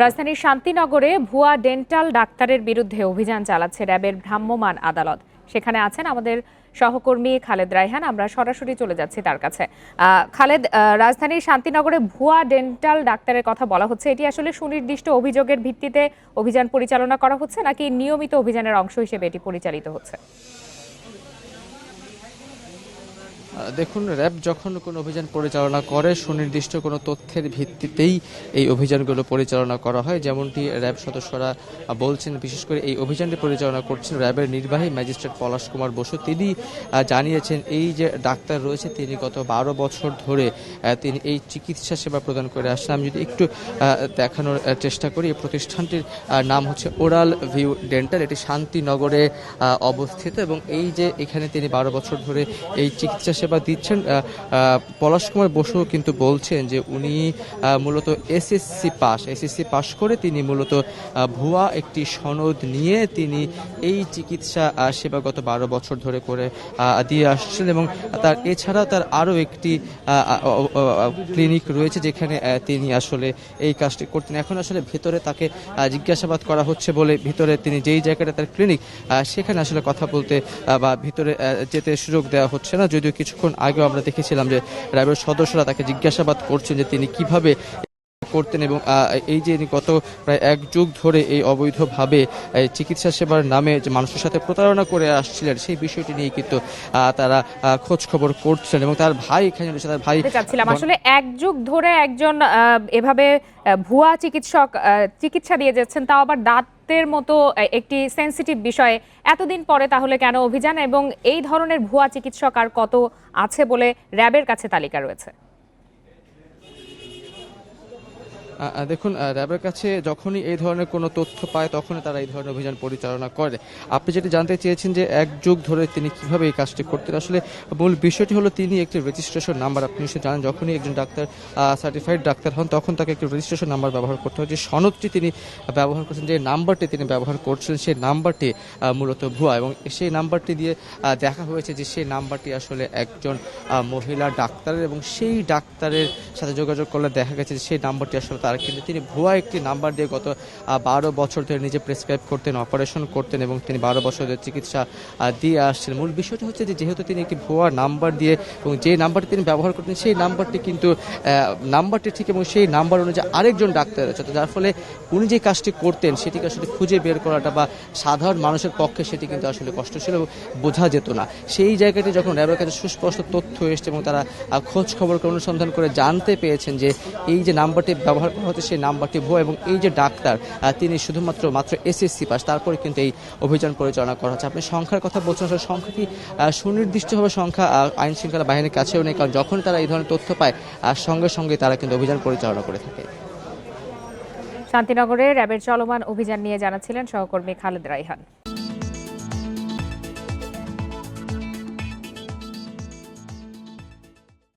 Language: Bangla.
রাজধানীর শান্তিনগরে ভুয়া ডেন্টাল ডাক্তারের বিরুদ্ধে অভিযান চালাচ্ছে র্যাবের ভ্রাম্যমাণ আদালত। সেখানে আছেন আমাদের সহকর্মী খালেদ রায়হান। আমরা সরাসরি চলে যাচ্ছি তার কাছে। খালেদ, রাজধানীর শান্তিনগরে ভুয়া ডেন্টাল ডাক্তারের কথা বলা হচ্ছে, এটি আসলে সুনির্দিষ্ট অভিযোগের ভিত্তিতে অভিযান পরিচালনা করা হচ্ছে নাকি নিয়মিত অভিযানের অংশ হিসেবে এটি পরিচালিত হচ্ছে? দেখুন, র্যাব যখন কোনো অভিযান পরিচালনা করে সুনির্দিষ্ট কোনো তথ্যের ভিত্তিতেই এই অভিযানগুলো পরিচালনা করা হয়, যেমনটি র্যাব সদস্যরা বলছেন। বিশেষ করে এই অভিযানটি পরিচালনা করছেন র্যাবের নির্বাহী ম্যাজিস্ট্রেট পলাশ কুমার বসু। তিনি জানিয়েছেন এই যে ডাক্তার রয়েছে তিনি গত 12 বছর ধরে তিনি এই চিকিৎসা সেবা প্রদান করে আসছেন। আমি যদি একটু দেখানোর চেষ্টা করি, এই প্রতিষ্ঠানটির নাম হচ্ছে ওরাল ভিউ ডেন্টাল। এটি শান্তিনগরে অবস্থিত এবং এই যে এখানে তিনি 12 বছর ধরে এই চিকিৎসা সেবা দিচ্ছেন। পলাশ কুমার বসু কিন্তু বলছেন যে উনি মূলত এসএসসি পাশ করে তিনি মূলত ভুয়া একটি সনদ নিয়ে তিনি এই চিকিৎসা সেবা গত 12 বছর ধরে করে দিয়ে আসছেন এবং এছাড়াও তার আরও একটি ক্লিনিক রয়েছে যেখানে তিনি আসলে এই কাজটি করতেন। এখন আসলে ভেতরে তাকে জিজ্ঞাসাবাদ করা হচ্ছে বলে ভিতরে তিনি যেই জায়গাটা তার ক্লিনিক সেখানে আসলে কথা বলতে বা ভিতরে যেতে সুযোগ দেওয়া হচ্ছে না। যদিও কিছুক্ষণ আগেও আমরা দেখেছিলাম যে র্যাবের সদস্যরা তাকে জিজ্ঞাসাবাদ করছেন যে তিনি কিভাবে করতেন এবং এই যে গত প্রায় 1 যুগ ধরে এই অবৈধভাবে চিকিৎসা সেবার নামে যে মানুষের সাথে প্রতারণা করে আসছিলেন সেই বিষয়টি নিয়ে কিন্তু তারা খোঁজ খবর করছেন এবং তার ভাই এখানে রয়েছে। তার ভাই চাচ্ছিলাম আসলে 1 যুগ ধরে একজন এভাবে ভুয়া চিকিৎসা দিয়ে যাচ্ছেন, তাও আবার দাঁতের মতো একটি সেনসিটিভ বিষয়ে এতদিন পরে, তাহলে কেন অভিযান এবং এই ধরনের ভুয়া চিকিৎসক আর কত আছে বলে র্যাবের কাছে তালিকা রয়েছে? দেখুন, র্যাবের কাছে যখনই এই ধরনের কোনো তথ্য পায় তখনই তারা এই ধরনের অভিযান পরিচালনা করে। আপনি যেটি জানতে চেয়েছেন যে 1 যুগ ধরে তিনি কিভাবে এই কাজটি করতেন, আসলে মূল বিষয়টি হলো তিনি একটি রেজিস্ট্রেশন নাম্বার, আপনি নিশ্চয়ই জানেন, যখনই একজন ডাক্তার সার্টিফাইড ডাক্তার হন তখন তাকে একটি রেজিস্ট্রেশন নাম্বার ব্যবহার করতে হয়। যে সনদটি তিনি ব্যবহার করছেন, যে নাম্বারটি তিনি ব্যবহার করছেন সেই নাম্বারটি মূলত ভুয়া এবং সেই নাম্বারটি দিয়ে দেখা হয়েছে যে সেই নাম্বারটি আসলে একজন মহিলা ডাক্তারের এবং সেই ডাক্তারের সাথে যোগাযোগ করলে দেখা গেছে যে সেই নাম্বারটি আসলে তার, কিন্তু তিনি ভুয়া একটি নাম্বার দিয়ে গত 12 বছর ধরে নিজে প্রেসক্রাইব করতেন, অপারেশন করতেন এবং তিনি 12 বছর ধরে চিকিৎসা দিয়ে আসছেন। মূল বিষয়টি হচ্ছে যে যেহেতু তিনি একটি ভুয়া নাম্বার দিয়ে এবং যে নাম্বারটি তিনি ব্যবহার করতেন সেই নাম্বারটি কিন্তু নাম্বারটি ঠিক এবং সেই নাম্বার অনুযায়ী আরেকজন ডাক্তার আছে, যার ফলে উনি যে কাজটি করতেন সেটিকে আসলে খুঁজে বের করাটা বা সাধারণ মানুষের পক্ষে সেটি কিন্তু আসলে কষ্ট ছিল, বোঝা যেত না। সেই জায়গাটি যখন র্যাবের কাছে সুস্পষ্ট তথ্য এসেছে এবং তারা খোঁজ খবরকে অনুসন্ধান করে জানতে পেরেছেন যে এই যে নাম্বারটি ব্যবহার করা হচ্ছে সেই নাম্বারটি ভুয়া এবং এই যে ডাক্তার তিনি শুধুমাত্র এসএসসি পাস, তারপরে কিন্তু এই অভিযান পরিচালনা করা হচ্ছে। আপনি সংখ্যার কথা বলছেন, আসলে সংখ্যাটি সুনির্দিষ্টভাবে সংখ্যা আইন শৃঙ্খলা বাহিনীর কাছেও নেই, কারণ যখন তারা এই ধরনের তথ্য পায় সঙ্গে সঙ্গে তারা কিন্তু অভিযান পরিচালনা করে থাকে। শান্তিনগরে র্যাবের চলমান অভিযান নিয়ে জানাচ্ছিলেন সহকর্মী খালেদ রায়হান।